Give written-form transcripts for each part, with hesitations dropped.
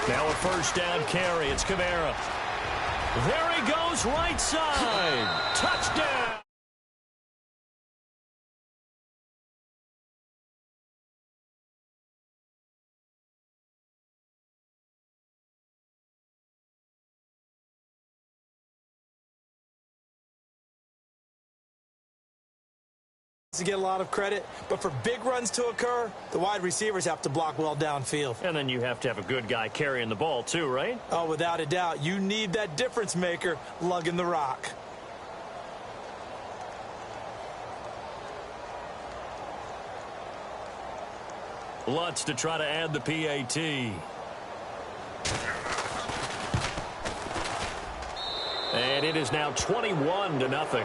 Now a first down carry. It's Kamara. There he goes, right side. Touchdown. To get a lot of credit, but for big runs to occur, the wide receivers have to block well downfield. And then you have to have a good guy carrying the ball too, right? Oh, without a doubt. You need that difference maker lugging the rock. Lutz to try to add the PAT. And it is now 21-0.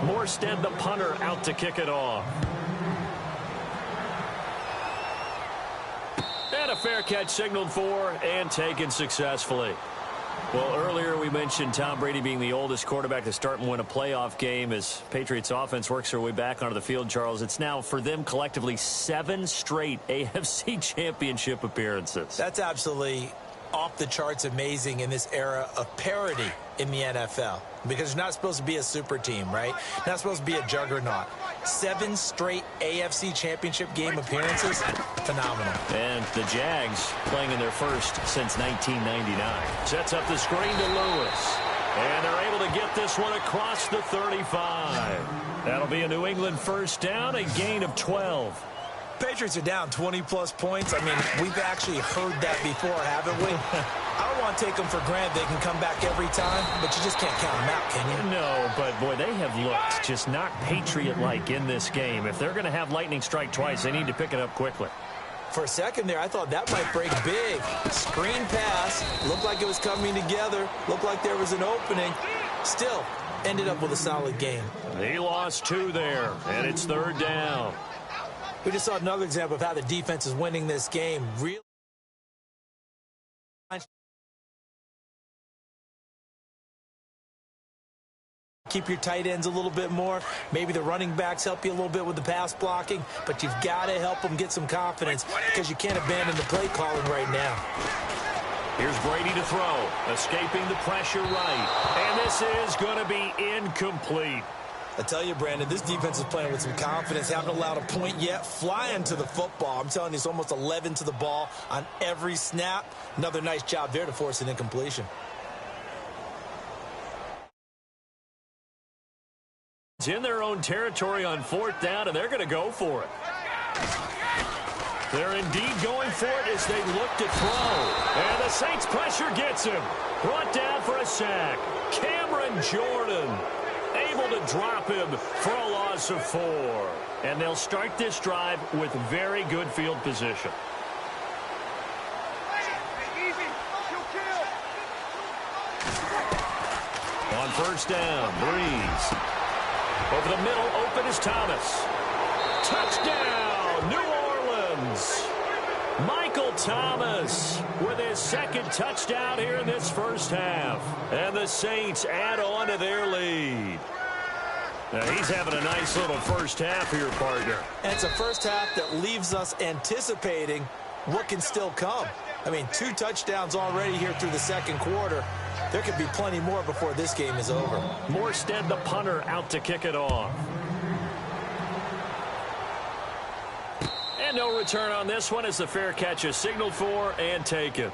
Morstead, the punter, out to kick it off. And a fair catch signaled for and taken successfully. Well, earlier we mentioned Tom Brady being the oldest quarterback to start and win a playoff game. As Patriots offense works their way back onto the field, Charles, it's now for them collectively 7 straight AFC championship appearances. That's absolutely off the charts amazing in this era of parity in the NFL. Because you're not supposed to be a super team, right? Not supposed to be a juggernaut. 7 straight AFC championship game appearances, phenomenal. And the Jags playing in their first since 1999. Sets up the screen to Lewis. And they're able to get this one across the 35. That'll be a New England first down, a gain of 12. Patriots are down 20-plus points. I mean, we've actually heard that before, haven't we? I don't want to take them for granted. They can come back every time, but you just can't count them out, can you? No, but, boy, they have looked just not Patriot-like in this game. If they're going to have lightning strike twice, they need to pick it up quickly. For a second there, I thought that might break big. Screen pass. Looked like it was coming together. Looked like there was an opening. Still, ended up with a solid game. He lost 2 there, and it's 3rd down. We just saw another example of how the defense is winning this game. Really keep your tight ends a little bit more. Maybe the running backs help you a little bit with the pass blocking, but you've got to help them get some confidence because you can't abandon the play calling right now. Here's Brady to throw, escaping the pressure right, and this is going to be incomplete. I tell you, Brandon, this defense is playing with some confidence. Haven't allowed a point yet. Flying to the football. I'm telling you, it's almost 11 to the ball on every snap. Another nice job there to force an incompletion. It's in their own territory on 4th down, and they're going to go for it. They're indeed going for it as they look to throw. And the Saints pressure gets him. Brought down for a sack. Cameron Jordan able to drop him for a loss of 4. And they'll start this drive with very good field position. On 1st down, Breeze. Over the middle, open is Thomas. Touchdown, New Orleans. Michael Thomas with his 2nd touchdown here in this first half. And the Saints add on to their lead. Now he's having a nice little first half here, partner. And it's a first half that leaves us anticipating what can still come. I mean, 2 touchdowns already here through the 2nd quarter. There could be plenty more before this game is over. Morstead, the punter, out to kick it off. And no return on this one as the fair catch is signaled for and taken.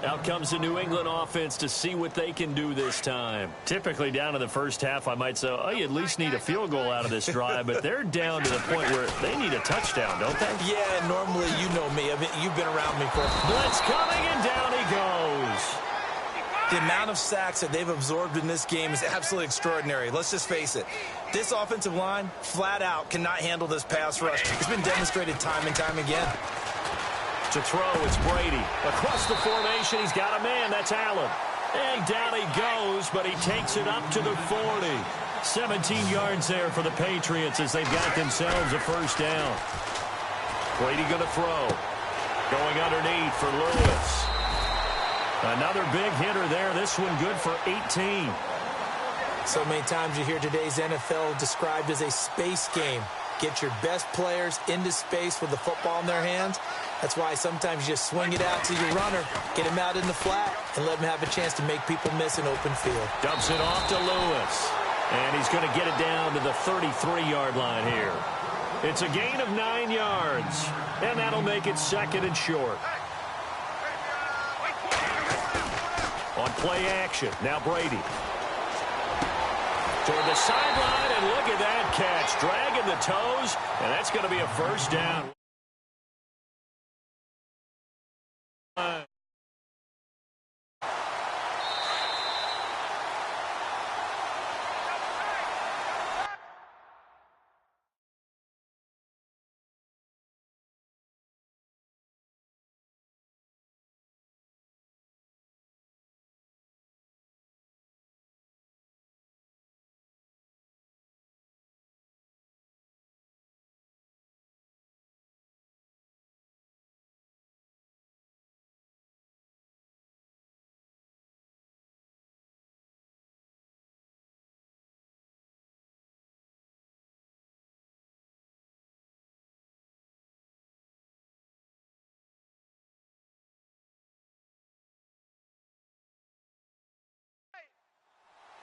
Out comes the New England offense to see what they can do this time. Typically down in the first half, I might say, oh, you at least need a field goal out of this drive, but they're down to the point where they need a touchdown, don't they? Yeah, normally you know me. You've been around me for... Blitz coming, and down he goes. The amount of sacks that they've absorbed in this game is absolutely extraordinary. Let's just face it. This offensive line, flat out, cannot handle this pass rush. It's been demonstrated time and time again. To throw, it's Brady. Across the formation, he's got a man. That's Allen. And down he goes, but he takes it up to the 40. 17 yards there for the Patriots as they've got themselves a first down. Brady going to throw. Going underneath for Lewis. Another big hitter there. This one good for 18. So many times you hear today's NFL described as a space game. Get your best players into space with the football in their hands. That's why sometimes you just swing it out to your runner, get him out in the flat, and let him have a chance to make people miss an open field. Dumps it off to Lewis. And he's going to get it down to the 33-yard line here. It's a gain of 9 yards. And that'll make it second and short. On play action, now Brady. Toward the sideline, and look at that catch. Dragging the toes, and that's going to be a first down.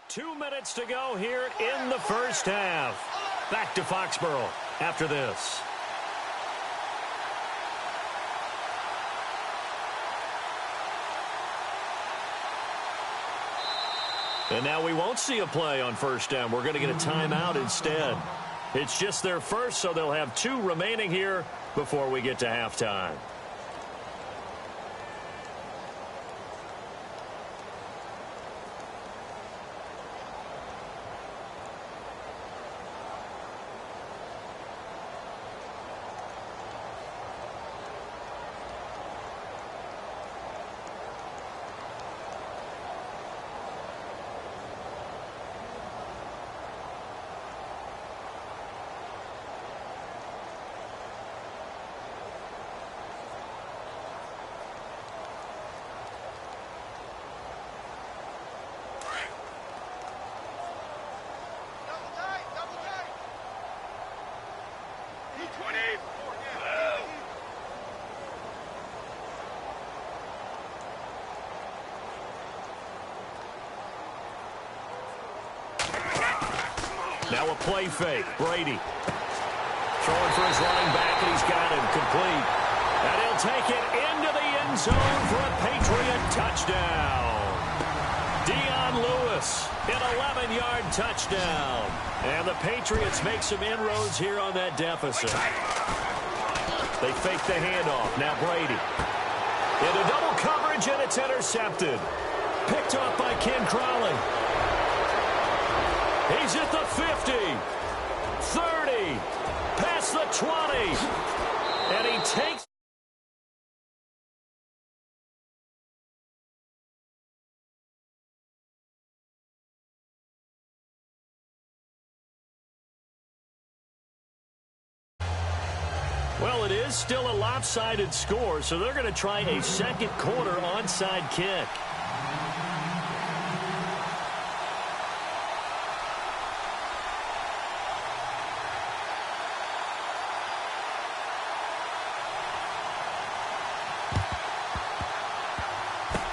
Two minutes to go here in the first half. Back to Foxborough after this. And now we won't see a play on first down. We're going to get a timeout instead. It's just their first, so they'll have 2 remaining here before we get to halftime. Now a play fake. Brady throwing for his running back, and he's got him complete. And he'll take it into the end zone for a Patriot touchdown. Dion Lewis, an 11-yard touchdown. And the Patriots make some inroads here on that deficit. They fake the handoff. Now Brady. Into double coverage, and it's intercepted. Picked off by Ken Crowley. He's at the 50, 30, past the 20, and he takes. Well, it is still a lopsided score, so they're going to try a second quarter onside kick.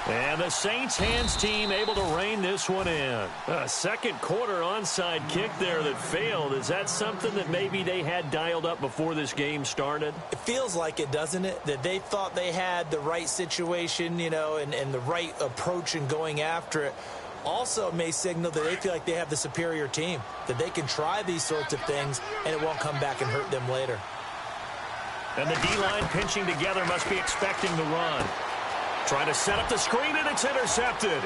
And the Saints hands team able to rein this one in. A second quarter onside kick there that failed. Is that something that maybe they had dialed up before this game started? It feels like it, doesn't it? That they thought they had the right situation, you know, and the right approach in going after it. Also, it may signal that they feel like they have the superior team, that they can try these sorts of things, and it won't come back and hurt them later. And the D-line pinching together must be expecting the run. Trying to set up the screen, and it's intercepted.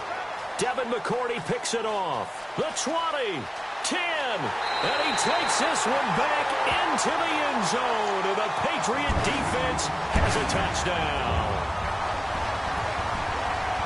Devin McCourty picks it off. The 20, 10, and he takes this one back into the end zone, and the Patriot defense has a touchdown.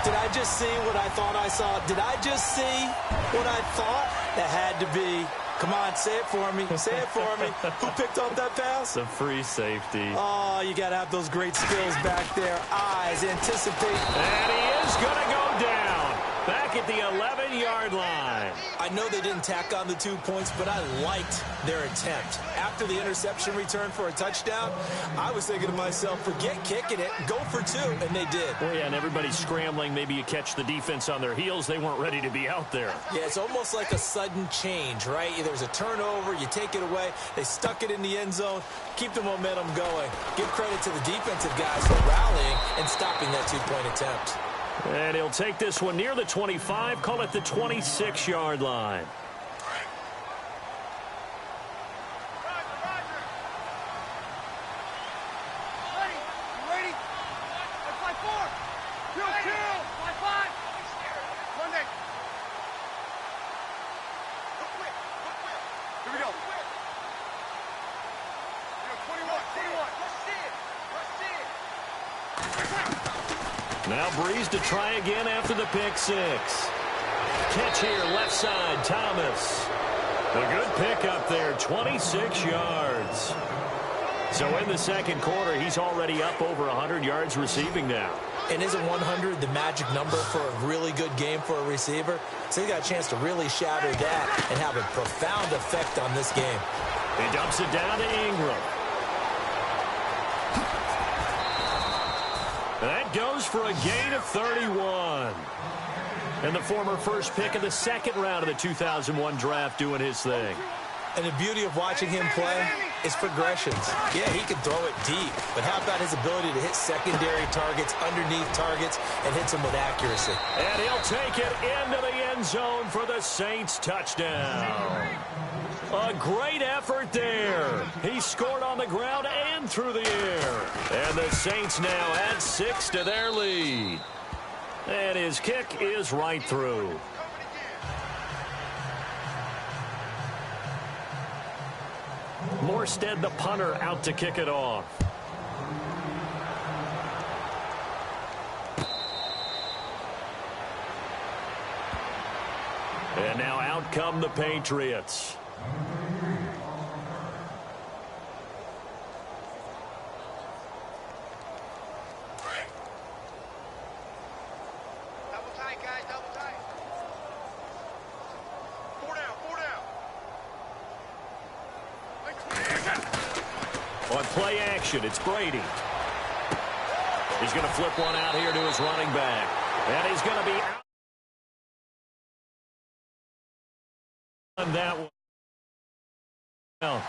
Did I just see what I thought I saw? Did I just see what I thought? That had to be. Come on, say it for me. Say it for me. Who picked up that pass? The free safety. Oh, you got to have those great skills back there. Eyes, anticipate. And he is going to go down. Back at the 11-yard line. I know they didn't tack on the 2 points, but I liked their attempt. After the interception return for a touchdown, I was thinking to myself, forget kicking it, go for 2, and they did. Well, yeah, and everybody's scrambling. Maybe you catch the defense on their heels. They weren't ready to be out there. Yeah, it's almost like a sudden change, right? There's a turnover, you take it away, they stuck it in the end zone, keep the momentum going. Give credit to the defensive guys for rallying and stopping that 2-point attempt. And he'll take this one near the 25, call it the 26-yard line. Now Breeze to try again after the pick six. Catch here, left side, Thomas. A good pick up there, 26 yards. So in the second quarter, he's already up over 100 yards receiving now. And isn't 100 the magic number for a really good game for a receiver? So he got a chance to really shatter that and have a profound effect on this game. He dumps it down to Ingram. That goes for a gain of 31. And the former first pick of the second round of the 2001 draft doing his thing. And the beauty of watching him play is progressions. Yeah, he can throw it deep, but how about his ability to hit secondary targets, underneath targets, and hits them with accuracy? And he'll take it into the end zone for the Saints touchdown. A great effort there. He scored on the ground and through the air. And the Saints now add 6 to their lead. And his kick is right through. Morstead, the punter, out to kick it off. And now out come the Patriots. Double tight, guys, double tight. 4 down, 4 down. On play action, it's Brady. He's going to flip one out here to his running back. And he's going to be out. On that one. Well,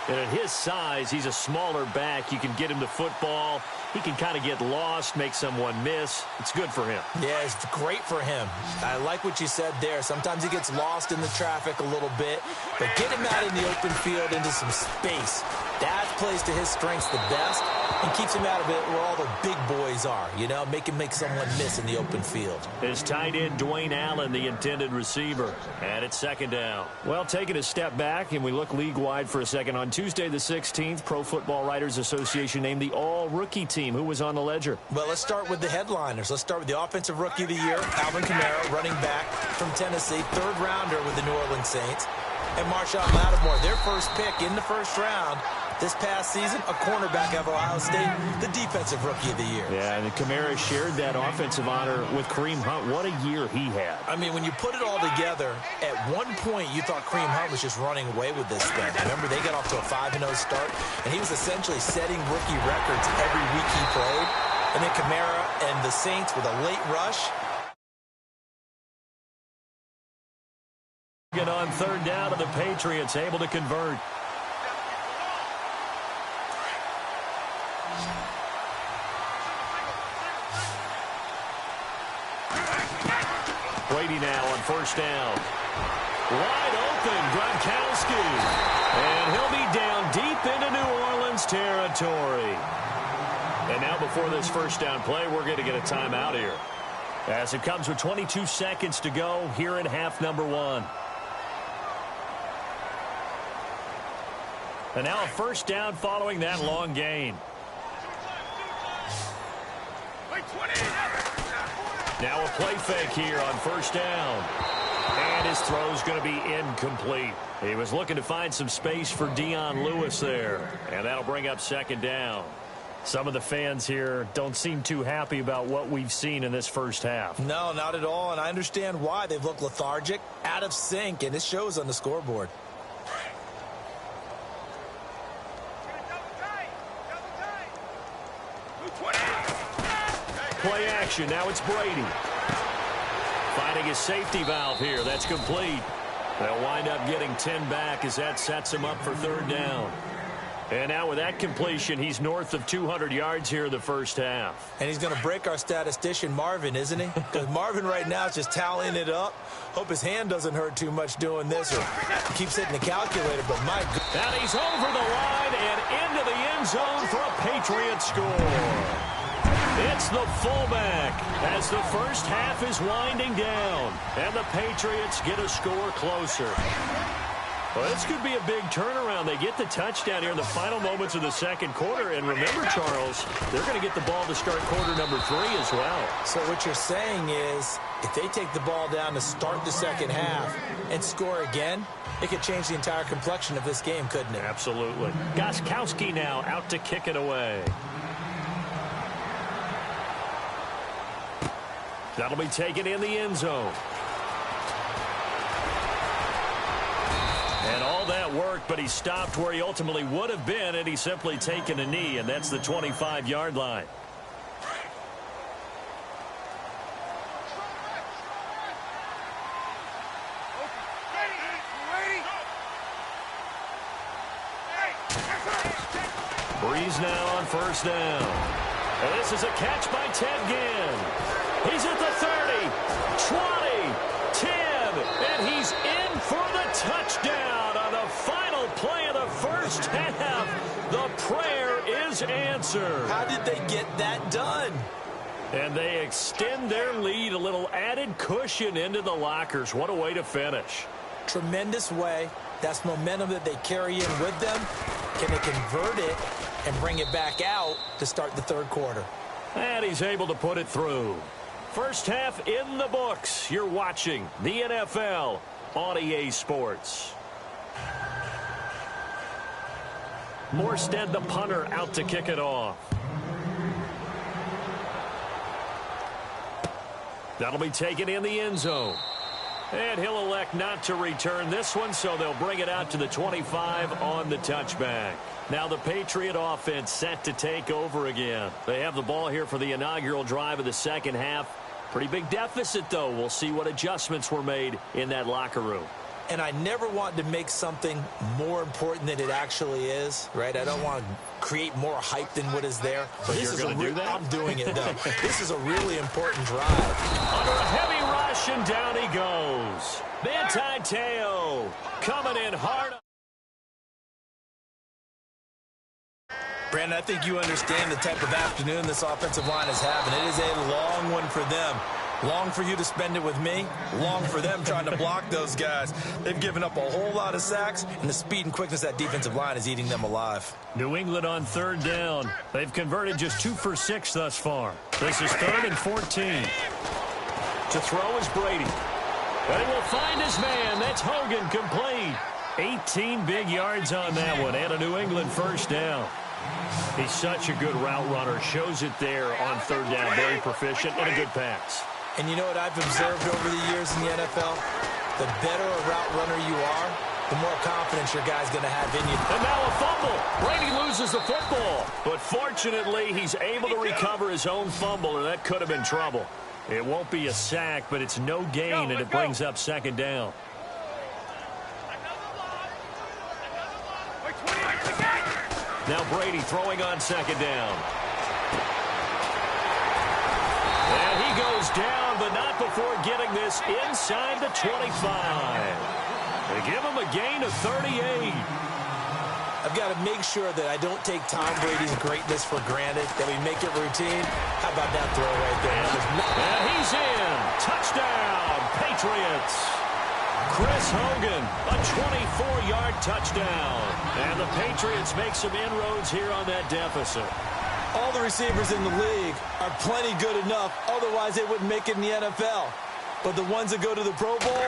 and at his size, he's a smaller back. You can get him the football. He can kind of get lost, make someone miss. It's good for him. Yeah, it's great for him. I like what you said there. Sometimes he gets lost in the traffic a little bit, but get him out in the open field into some space. That plays to his strengths the best and keeps him out of it where all the big boys are, you know, make someone miss in the open field. His tight end, Dwayne Allen, the intended receiver. And it's second down. Well, taking a step back, and we look league-wide for a second. On Tuesday the 16th, Pro Football Writers Association named the all-rookie team. Who was on the ledger? Well, let's start with the headliners. Let's start with the Offensive Rookie of the Year, Alvin Kamara, running back from Tennessee, third-rounder with the New Orleans Saints. And Marshawn Lattimore, their first pick in the first round. This past season, a cornerback of Ohio State, the Defensive Rookie of the Year. Yeah, and Kamara shared that offensive honor with Kareem Hunt. What a year he had. I mean, when you put it all together, at one point you thought Kareem Hunt was just running away with this thing. Remember, they got off to a 5-0 start, and he was essentially setting rookie records every week he played. And then Kamara and the Saints with a late rush. Get on third down to the Patriots, able to convert. Brady now on first down. Wide open, Gronkowski. And he'll be down deep into New Orleans territory. And now before this first down play, we're going to get a timeout here. As it comes with 22 seconds to go here in half number one. And now a first down following that long gain. Now a play fake here on first down. And his throw's going to be incomplete. He was looking to find some space for Dion Lewis there. And that'll bring up second down. Some of the fans here don't seem too happy about what we've seen in this first half. No, not at all, and I understand why. They've looked lethargic, out of sync, and it shows on the scoreboard. Play action. Now it's Brady. Finding his safety valve here. That's complete. They'll wind up getting 10 back as that sets him up for third down. And now with that completion, he's north of 200 yards here in the first half. And he's going to break our statistician, Marvin, isn't he? Because Marvin right now is just tallying it up. Hope his hand doesn't hurt too much doing this or keeps hitting the calculator, but my God. And he's over the line and into the end zone for a Patriot score. It's the fullback as the first half is winding down. And the Patriots get a score closer. Well, this could be a big turnaround. They get the touchdown here in the final moments of the second quarter. And remember, Charles, they're going to get the ball to start quarter number 3 as well. So what you're saying is if they take the ball down to start the second half and score again, it could change the entire complexion of this game, couldn't it? Absolutely. Gostkowski now out to kick it away. That'll be taken in the end zone. And all that worked, but he stopped where he ultimately would have been, and he's simply taken a knee, and that's the 25-yard line. Breeze now on first down. And this is a catch by Ted Ginn. He's at the 30, 20, 10, and he's in for the touchdown on the final play of the first half. The prayer is answered. How did they get that done? And they extend their lead, a little added cushion into the lockers. What a way to finish. Tremendous way. That's momentum that they carry in with them. Can they convert it and bring it back out to start the third quarter? And he's able to put it through. First half in the books. You're watching the NFL on EA Sports. Morstead, the punter, out to kick it off. That'll be taken in the end zone. And he'll elect not to return this one, so they'll bring it out to the 25 on the touchback. Now the Patriot offense set to take over again. They have the ball here for the inaugural drive of the second half. Pretty big deficit, though. We'll see what adjustments were made in that locker room. And I never want to make something more important than it actually is, right? I don't want to create more hype than what is there. But this is going to do that? I'm doing it, though. This is a really important drive. Under a heavy rush, and down he goes. Manti Te'o coming in hard. Brandon, I think you understand the type of afternoon this offensive line is having. It is a long one for them. Long for you to spend it with me. Long for them trying to block those guys. They've given up a whole lot of sacks, and the speed and quickness of that defensive line is eating them alive. New England on third down. They've converted just 2 for 6 thus far. This is 3rd and 14. To throw is Brady. But he will find his man. That's Hogan, complete. 18 big yards on that one, and a New England first down. He's such a good route runner. Shows it there on third down. Very proficient and a good pass. And you know what I've observed over the years in the NFL? The better a route runner you are, the more confidence your guy's going to have in you. And now a fumble. Brady loses the football. But fortunately, he's able to recover his own fumble, and that could have been trouble. It won't be a sack, but it's no gain, and it brings up second down. Now Brady throwing on second down. And he goes down, but not before getting this inside the 25. They give him a gain of 38. I've got to make sure that I don't take Tom Brady's greatness for granted, that we make it routine. How about that throw right there? And he's in. Touchdown, Patriots. Chris Hogan, a 24-yard touchdown. And the Patriots make some inroads here on that deficit. All the receivers in the league are plenty good enough. Otherwise, they wouldn't make it in the NFL. But the ones that go to the Pro Bowl,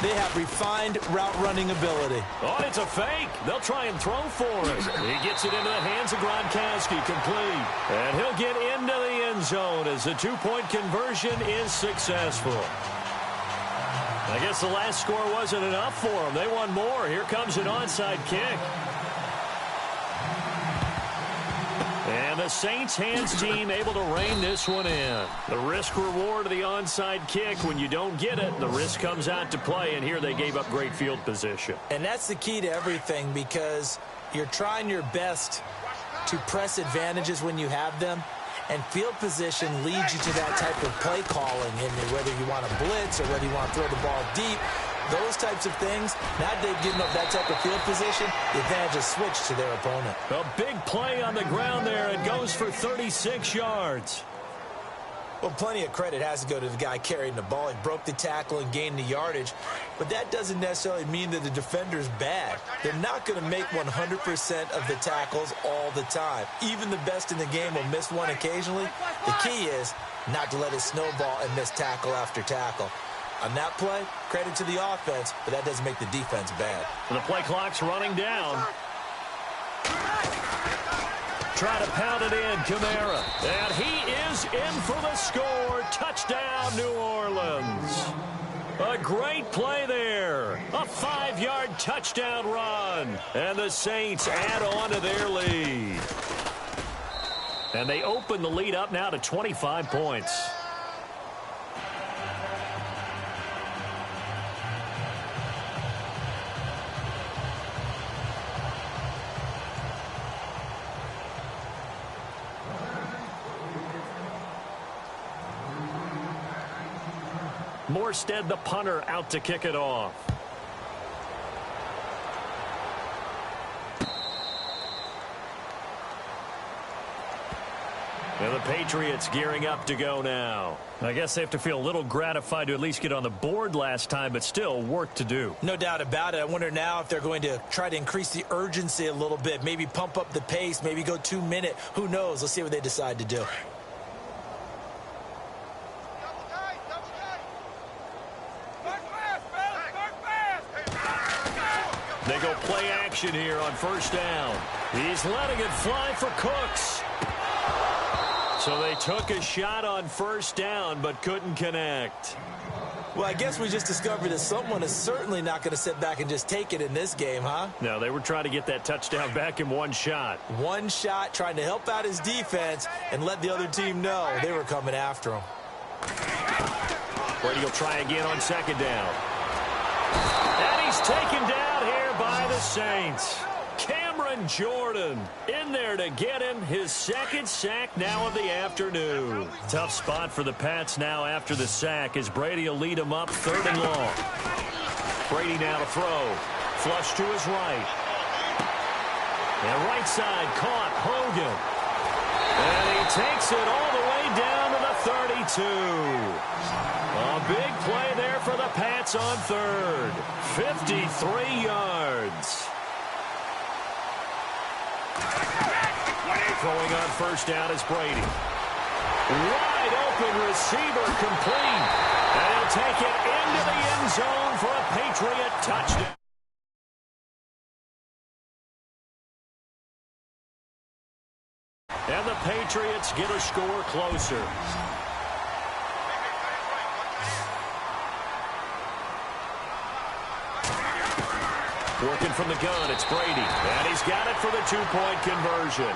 they have refined route running ability. Oh, it's a fake. They'll try and throw for it. He gets it into the hands of Gronkowski, complete. And he'll get into the end zone as the two-point conversion is successful. I guess the last score wasn't enough for them. They won more. Here comes an onside kick. And the Saints hands team able to rein this one in. The risk-reward of the onside kick, when you don't get it, the risk comes out to play, and here they gave up great field position. And that's the key to everything, because you're trying your best to press advantages when you have them, and field position leads you to that type of play calling, and whether you want to blitz or whether you want to throw the ball deep, those types of things, now they've given up that type of field position, the advantage is switched to their opponent. A big play on the ground there. It goes for 36 yards. Well, plenty of credit has to go to the guy carrying the ball. He broke the tackle and gained the yardage, but that doesn't necessarily mean that the defender's bad. They're not going to make 100% of the tackles all the time. Even the best in the game will miss one occasionally. The key is not to let it snowball and miss tackle after tackle. On that play, credit to the offense, but that doesn't make the defense bad. The play clock's running down. Try to pound it in, Kamara. And he is in for the score. Touchdown, New Orleans. A great play there. A 5-yard touchdown run. And the Saints add on to their lead. And they open the lead up now to 25 points. Morstead, the punter, out to kick it off. And the Patriots gearing up to go now. I guess they have to feel a little gratified to at least get on the board last time, but still work to do. No doubt about it. I wonder now if they're going to try to increase the urgency a little bit, maybe pump up the pace, maybe go 2-minute. Who knows? Let's see what they decide to do. They go play action here on first down. He's letting it fly for Cooks. So they took a shot on first down but couldn't connect. Well, I guess we just discovered that someone is certainly not going to sit back and just take it in this game, huh? No, they were trying to get that touchdown back in one shot. One shot, trying to help out his defense and let the other team know they were coming after him. Brady will try again on second down. And he's taken down here by the Saints. Cameron Jordan in there to get him his second sack now of the afternoon. Tough spot for the Pats now after the sack as Brady will lead him up 3rd and long. Brady now to throw. Flush to his right. And right side caught Hogan. And he takes it all the way down to the 32. A big play there for the Pats on 3rd. 53 yards. Throwing on first down is Brady. Wide open receiver complete. And he'll take it into the end zone for a Patriot touchdown. And the Patriots get a score closer. Working from the gun, it's Brady. And he's got it for the 2-point conversion.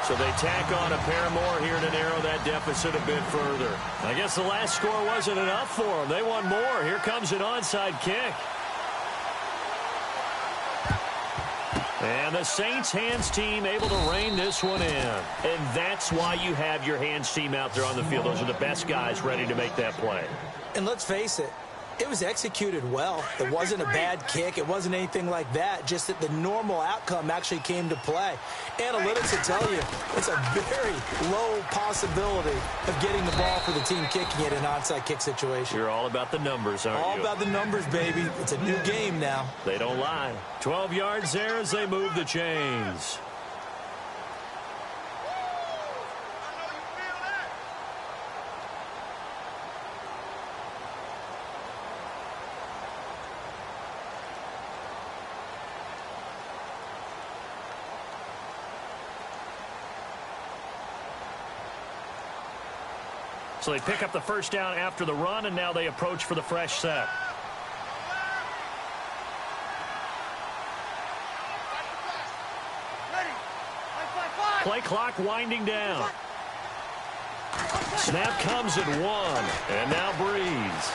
So they tack on a pair more here to narrow that deficit a bit further. I guess the last score wasn't enough for them. They want more. Here comes an onside kick. And the Saints hands team able to rein this one in. And that's why you have your hands team out there on the field. Those are the best guys ready to make that play. And let's face it, it was executed well. It wasn't a bad kick. It wasn't anything like that. Just that the normal outcome actually came to play. Analytics will tell you it's a very low possibility of getting the ball for the team kicking it in an onside kick situation. You're all about the numbers, aren't you? All about the numbers, baby. It's a new game now. They don't lie. 12 yards there as they move the chains. So they pick up the first down after the run, and now they approach for the fresh set. Play clock winding down. Snap comes at 1. And now Breeze.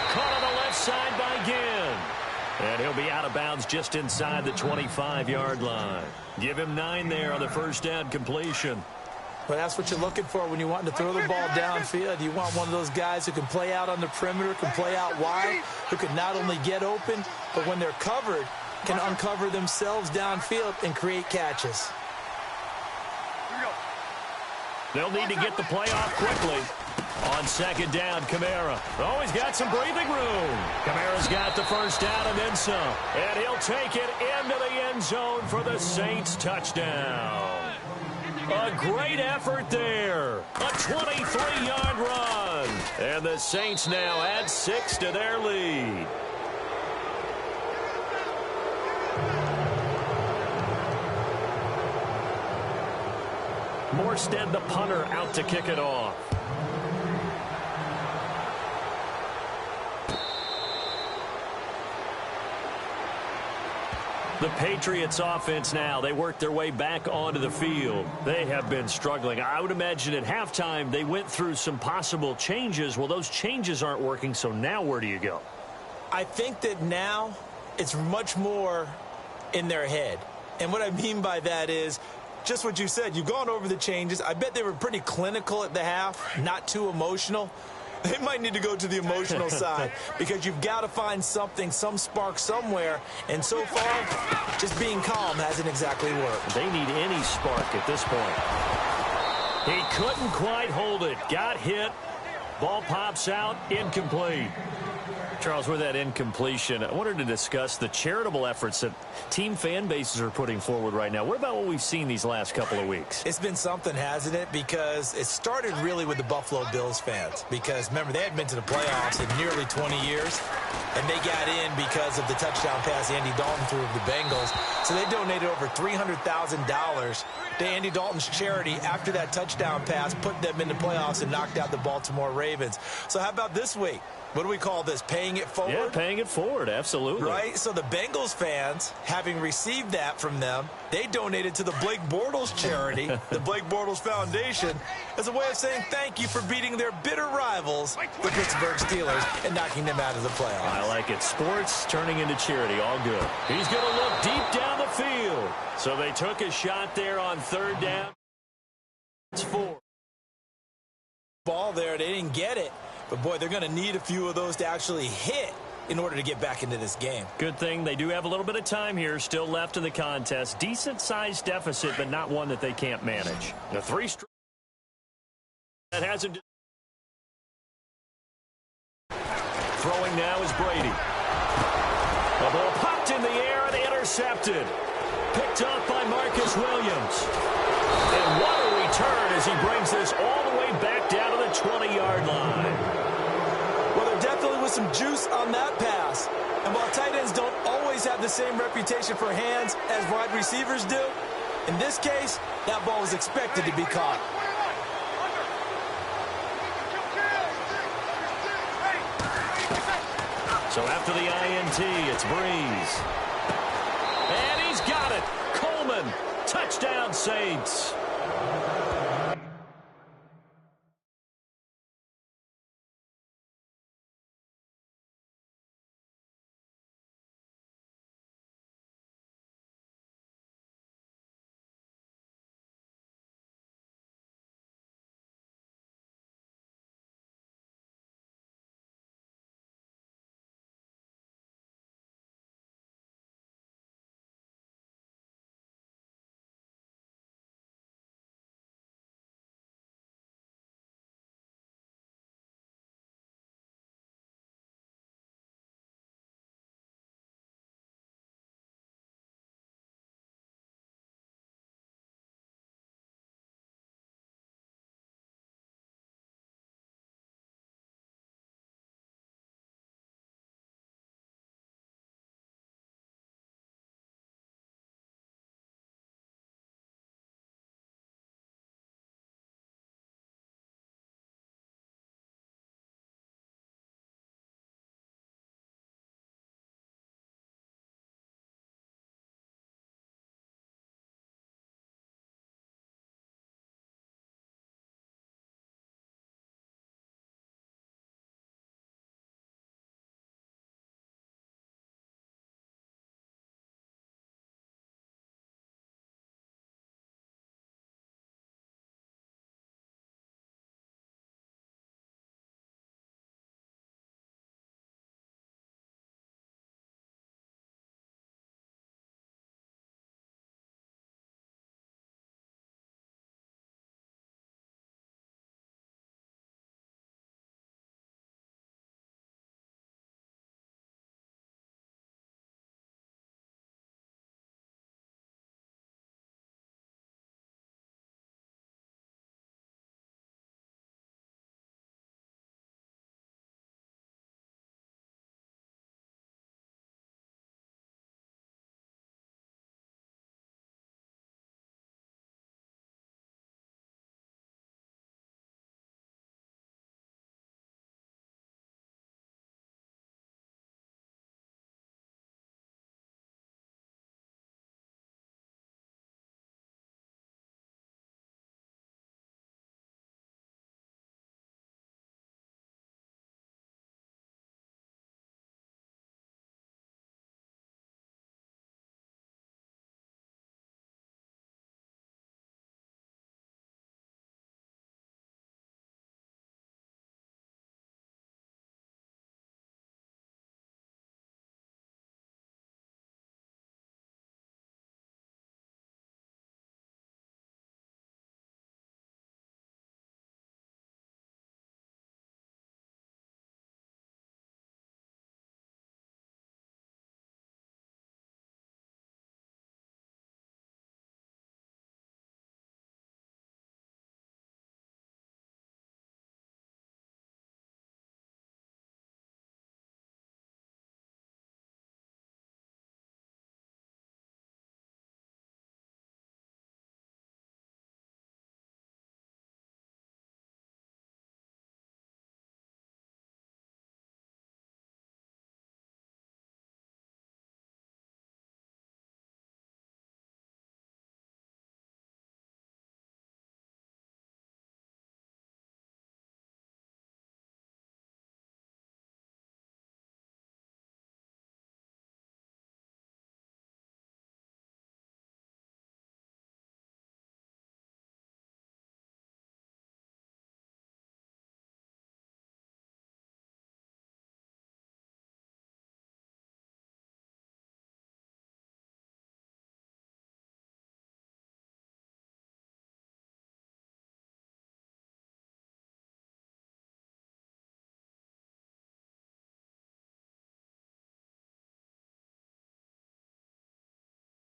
Caught on the left side by Ginn. And he'll be out of bounds just inside the 25-yard line. Give him 9 there on the first down completion. Well, that's what you're looking for when you want to throw the ball downfield. You want one of those guys who can play out on the perimeter, can play out wide, who can not only get open, but when they're covered, can uncover themselves downfield and create catches. They'll need to get the play off quickly. On second down, Kamara. Oh, he's got some breathing room. Kamara's got the first down and then some. And he'll take it into the end zone for the Saints touchdown. A great effort there. A 23-yard run. And the Saints now add 6 to their lead. Morstead, the punter, out to kick it off. The Patriots offense now, they work their way back onto the field. They have been struggling. I would imagine at halftime they went through some possible changes. Well, those changes aren't working, so now where do you go? I think that now it's much more in their head. And what I mean by that is just what you said. You've gone over the changes. I bet they were pretty clinical at the half, not too emotional. They might need to go to the emotional side because you've got to find something, some spark somewhere. And so far, just being calm hasn't exactly worked. They need any spark at this point. He couldn't quite hold it. Got hit. Ball pops out. Incomplete. Charles, with that incompletion, I wanted to discuss the charitable efforts that team fan bases are putting forward right now. What about what we've seen these last couple of weeks? It's been something, hasn't it? Because it started really with the Buffalo Bills fans. Because, remember, they hadn't been to the playoffs in nearly 20 years. And they got in because of the touchdown pass Andy Dalton threw of the Bengals. So they donated over $300,000 to Andy Dalton's charity after that touchdown pass, put them in the playoffs and knocked out the Baltimore Ravens. So how about this week? What do we call this? Paying it forward? Yeah, paying it forward, absolutely. Right? So the Bengals fans, having received that from them, they donated to the Blake Bortles charity, the Blake Bortles Foundation, as a way of saying thank you for beating their bitter rivals, the Pittsburgh Steelers, and knocking them out of the playoffs. I like it. Sports turning into charity, all good. He's going to look deep down the field. So they took a shot there on third down. It's 4. Ball there, they didn't get it. But, boy, they're going to need a few of those to actually hit in order to get back into this game. Good thing they do have a little bit of time here still left in the contest. Decent-sized deficit, but not one that they can't manage. The 3 straight that hasn't. Throwing now is Brady. The ball popped in the air and intercepted. Picked up by Marcus Williams. And what a return as he brings this all the way back down to the 20-yard line. Well, there definitely was some juice on that pass. And while tight ends don't always have the same reputation for hands as wide receivers do, in this case, that ball was expected to be caught. So after the INT, it's Breeze. And he's got it. Coleman, touchdown Saints.